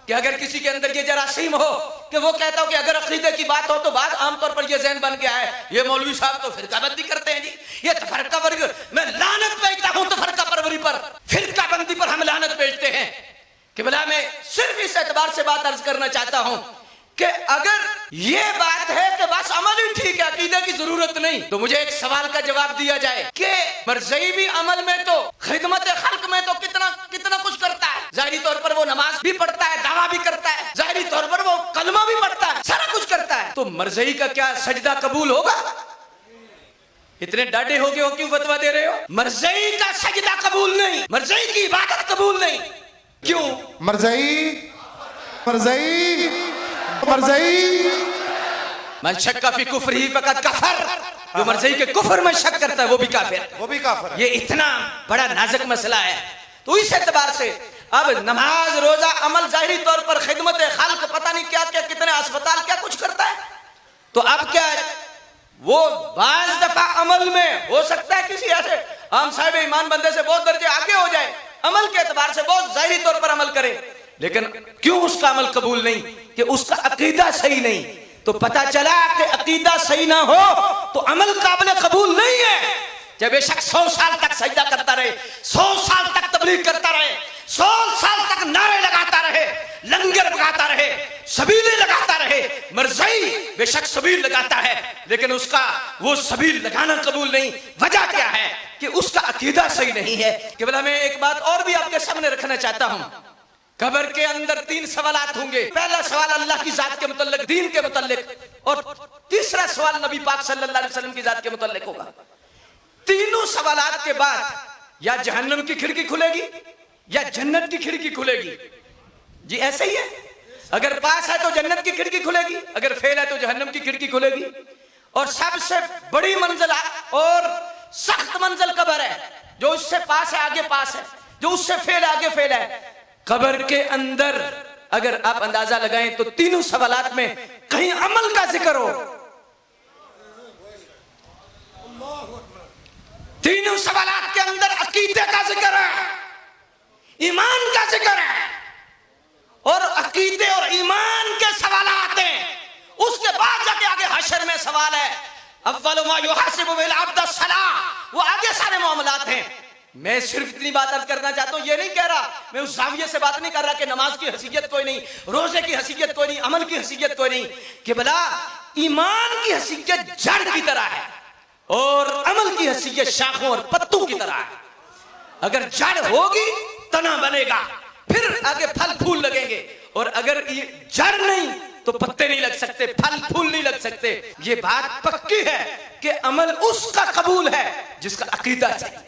کہ اگر کسی کے اندر یہ جراثیم ہو کہ وہ کہتا ہو کہ اگر عقیدے کی بات ہو تو بات عام طور پر یہ ذہن بن گیا ہے یہ مولوی صاحب تو فرقہ بندی کرتے ہیں جی، یہ تو فرقہ بندی، میں لعنت بھیجتا ہوں تو فرقہ پروری پر، فرقہ بندی پر ہم لعنت بھیجتے ہیں کہ بلا میں صرف اس اعتبار سے بات عرض کرنا چاہتا ہوں کہ اگر یہ بات ہے کہ بس عمل ہی ٹھیک ہے عقیدہ کی ضرورت نہیں، تو مجھے ایک سوال کا جواب دیا جائے کہ مرزئی بھی عمل میں تو خدمت خلق میں تو کتنا کچھ کرتا ہے، ظاہری طور پر وہ نماز بھی پڑھتا ہے، دعویٰ بھی کرتا ہے، ظاہری طور پر وہ کلمہ بھی پڑھتا ہے، سارا کچھ کرتا ہے، تو مرزئی کا کیا سجدہ قبول ہوگا؟ اتنے ڈاڈے ہو گئے ہو کیوں فتویٰ دے رہے ہو؟ مرزئی کا سجدہ قبول نہیں، مرزئی کی عبادت قبول نہیں، کیوں؟ مرزئی من شک فی کفرہ فقد کفر، جو مرزئی کے کفر میں شک کرتا ہے وہ بھی کافر ہے۔ یہ اتنا بڑا نازک مسئلہ ہے، تو اس اعتبار سے اب نماز روزہ عمل ظاہری طور پر خدمت خلق پتہ نہیں کیا کتنے اسپتال کیا کچھ کرتا ہے، تو اب کیا ہے وہ بعض دفعہ عمل میں ہو سکتا ہے کسی ایسے عام صاحب ایمان بندے سے بہت درجے آگے ہو جائے، عمل کے اعتبار سے بہت ظاہری طور پر عمل کرے، لیکن کیوں اس کا عمل قبول نہیں؟ کہ اس کا عقیدہ صحیح نہیں، تو پتہ چلا کہ عقیدہ صحیح نہ ہو تو عمل قابل قبول نہیں ہے۔ جب بے شک 100 سال تک سجدہ کرتا رہے، 100 سال تک تبلیغ کرتا رہے، 100 سال تک نعرے لگاتا رہے، لنگر بگاتا رہے، سبیلیں لگاتا رہے، مرزئی بے شک سبیل لگاتا ہے لیکن اس کا وہ سبیل لگانا قبول نہیں، وجہ کیا ہے؟ کہ اس کا عقیدہ صحیح نہیں ہے۔ کہ بلا میں ایک بات اور بھی آپ کے سامنے رکھنا چاہتا ہوں، قبر کے اندر 3 سوالات ہوں گے، پہلا سوال اللہ کی ذات کے متعلق، دین کے متعلق، اور تیسرا سوال نبی پاک صلی اللہ علیہ وسلم کی ذات کے متعلق ہوگا۔ تینوں سوالات کے بعد یا جہنم کی کھڑکی کھلے گی یا جنت کی کھڑکی کھلے گی، جی ایسے ہی ہے، اگر پاس ہے تو جنت کی کھڑکی کھلے گی، اگر فیل ہے تو جہنم کی کھڑکی کھلے گی، اور سب سے بڑی منزل اور سخت منزل قبر ہے، جو اس سے پاس ہے آگے پاس ہے، جو اس سے فیل ہے آگے فیل ہے۔ قبر کے اندر اگر آپ اندازہ لگائیں تو تینوں سوالات میں کہیں عمل کا ذکر ہو، تینوں سوالات کے اندر عقیدے کا ذکر ہے، ایمان کا ذکر ہے، اور عقیدے اور ایمان کے سوالات ہیں، اس کے بعد جا کے آگے حشر میں سوال ہے، اول ما یحاسب به العبد الصلاۃ، وہ آگے سارے معاملات ہیں۔ میں صرف اتنی بات عرض کرنا چاہتا ہوں، یہ نہیں کہہ رہا، میں اس زاویے سے بات نہیں کر رہا کہ نماز کی حیثیت کوئی نہیں، روزے کی حیثیت کوئی نہیں، عمل کی حیثیت کوئی نہیں، کہ بلا ایمان کی حیثیت جڑ کی طرح ہے اور عمل کی حیثیت شاخوں اور پتوں کی طرح ہے۔ اگر جڑ ہوگی تنا بنے گا، پھر آگے پھل پھول لگیں گے، اور اگر یہ جڑ نہیں تو پتے نہیں لگ سکتے، پھل پھول نہیں لگ سکتے۔ یہ بات پکی ہے کہ عمل اس کا قبول ہے جس کا عقیدہ چاہیے۔